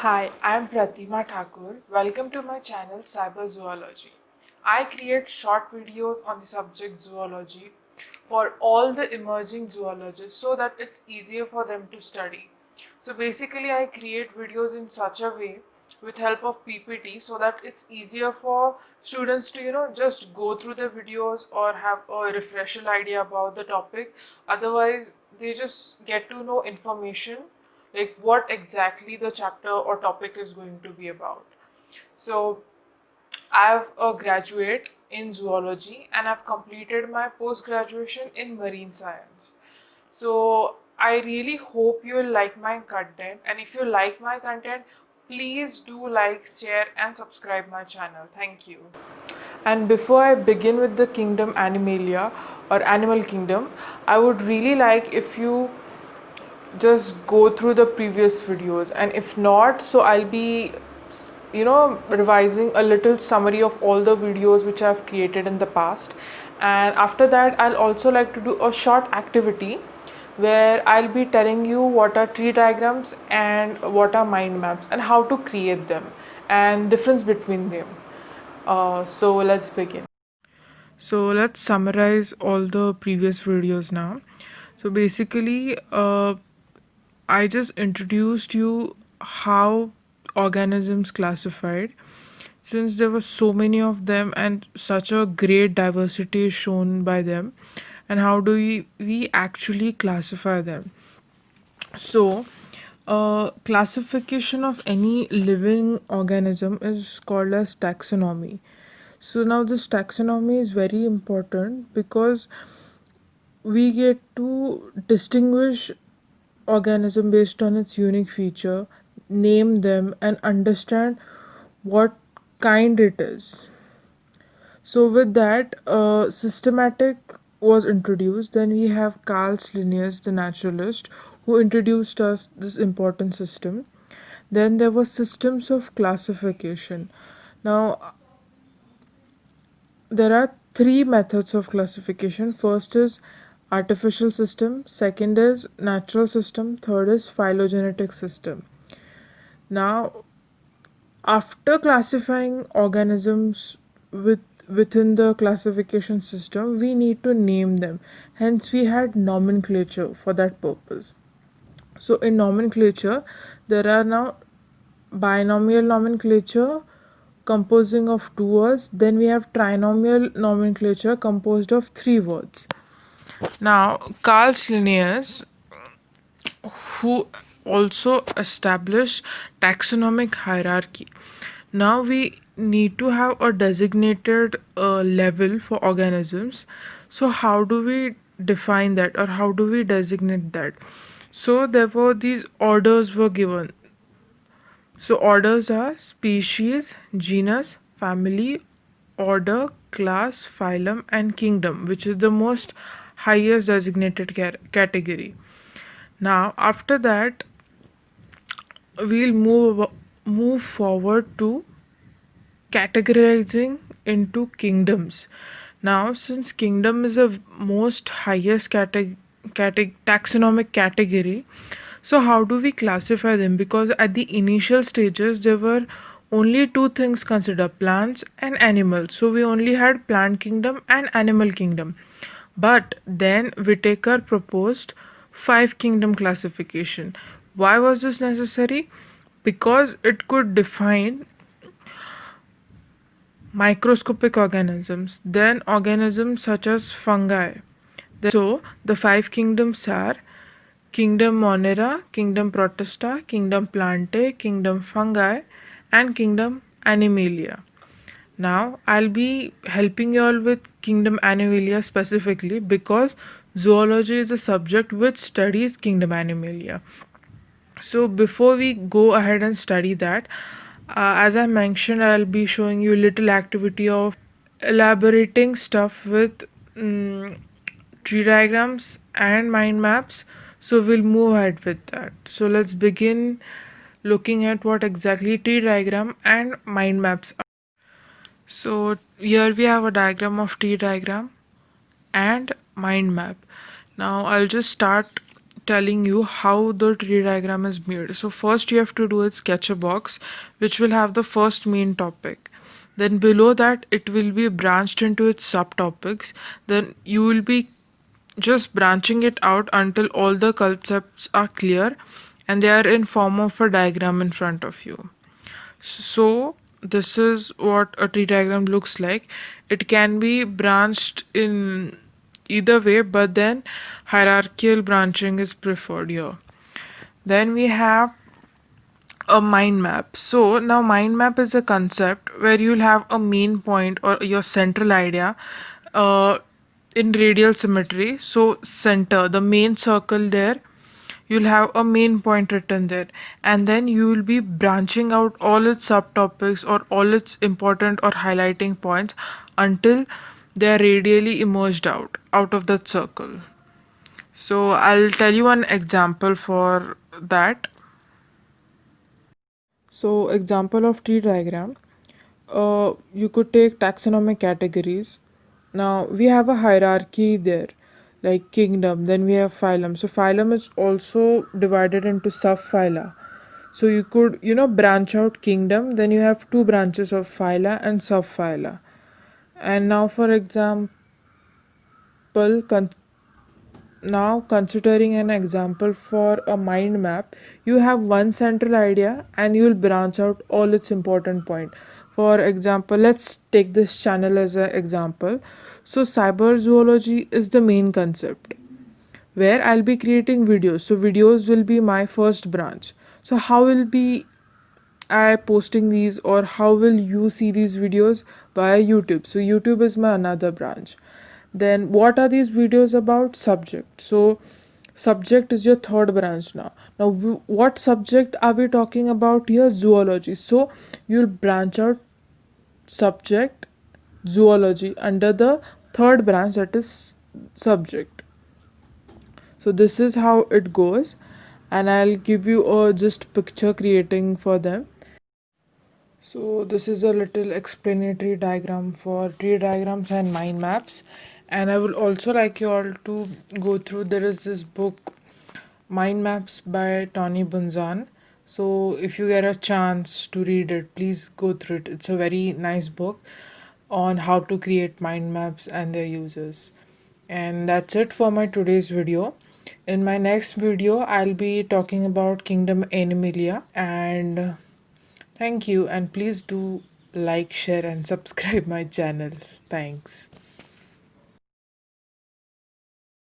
Hi, I'm Pratima Thakur. Welcome to my channel Cyber Zoology. I create short videos on the subject zoology for all the emerging zoologists so that it's easier for them to study. So basically I create videos in such a way with help of PPT so that it's easier for students to just go through the videos or have a refresher idea about the topic. Otherwise they just get to know information like what exactly the chapter or topic is going to be about. So I'm a graduate in zoology and I've completed my post graduation in marine science. So I really hope you will like my content, and if you like my content, please do like, share and subscribe my channel. Thank you. And before I begin with the kingdom Animalia or animal kingdom, I would really like if you just go through the previous videos, and if not, so I'll be revising a little summary of all the videos which I've created in the past. And after that I'll also like to do a short activity where I'll be telling you what are tree diagrams and what are mind maps and how to create them and difference between them. So let's begin. So let's summarize all the previous videos now. So basically, I just introduced you how organisms classified, since there were so many of them and such a great diversity is shown by them, and how do we actually classify them. So classification of any living organism is called as taxonomy. So now this taxonomy is very important because we get to distinguish organism based on its unique feature, name them and understand what kind it is. So with that, systematic was introduced. Then we have Carl Linnaeus, the naturalist, who introduced us this important system. Then there were systems of classification. Now there are three methods of classification. First is artificial system, second is natural system, third is phylogenetic system. Now, after classifying organisms within the classification system, we need to name them. Hence, we had nomenclature for that purpose. So, in nomenclature, there are now binomial nomenclature composing of two words. Then we have trinomial nomenclature composed of three words. Now, Carl Linnaeus, who also established taxonomic hierarchy. Now we need to have a designated level for organisms. So how do we define that, or how do we designate that? So therefore these orders were given. So orders are species, genus, family, order, class, phylum and kingdom, which is the most highest designated category. Now after that we'll move forward to categorizing into kingdoms. Now since kingdom is a most highest taxonomic category, so how do we classify them? Because at the initial stages there were only two things considered, plants and animals. So we only had plant kingdom and animal kingdom. But then Whitaker proposed five kingdom classification. Why was this necessary? Because it could define microscopic organisms, then organisms such as fungi. So the five kingdoms are Kingdom Monera, Kingdom Protista, Kingdom Plantae, Kingdom Fungi, and Kingdom Animalia. Now I'll be helping you all with Kingdom Animalia specifically because zoology is a subject which studies Kingdom Animalia. So before we go ahead and study that, as I mentioned, I'll be showing you a little activity of elaborating stuff with tree diagrams and mind maps. So we'll move ahead with that. So let's begin looking at what exactly tree diagram and mind maps are. So here we have a diagram of tree diagram and mind map. Now I'll just start telling you how the tree diagram is made. So first you have to do is sketch a box which will have the first main topic. Then below that it will be branched into its subtopics. Then you will be just branching it out until all the concepts are clear and they are in form of a diagram in front of you. So this is what a tree diagram looks like. It can be branched in either way, but then hierarchical branching is preferred here. Then we have a mind map. So now mind map is a concept where you'll have a main point or your central idea uh, in radial symmetry. So center, the main circle there, you'll have a main point written there, and then you will be branching out all its subtopics or all its important or highlighting points until they are radially emerged out of that circle. So I'll tell you one example for that. So example of tree diagram, you could take taxonomic categories. Now we have a hierarchy there, like kingdom, then we have phylum. So phylum is also divided into subphyla. So you could, branch out kingdom, then you have two branches of phyla and subphyla. And now for example, now considering an example for a mind map, you have one central idea and you'll branch out all its important point. For example, let's take this channel as an example. So cyber zoology is the main concept where I'll be creating videos. So videos will be my first branch. So how will be I posting these, or how will you see these videos? Via YouTube. So YouTube is my another branch. Then what are these videos about? Subject. So subject is your third branch now. Now what subject are we talking about here? Zoology. So you'll branch out subject zoology under the third branch, that is subject. So this is how it goes, and I'll give you a just picture creating for them. So this is a little explanatory diagram for tree diagrams and mind maps, and I would also like you all to go through. There is this book, Mind Maps by Tony Bunzan. So if you get a chance to read it, please go through it. It's a very nice book on how to create mind maps and their uses. And that's it for my today's video. In my next video, I'll be talking about Kingdom Animalia, and thank you, and please do like, share, and subscribe my channel. Thanks.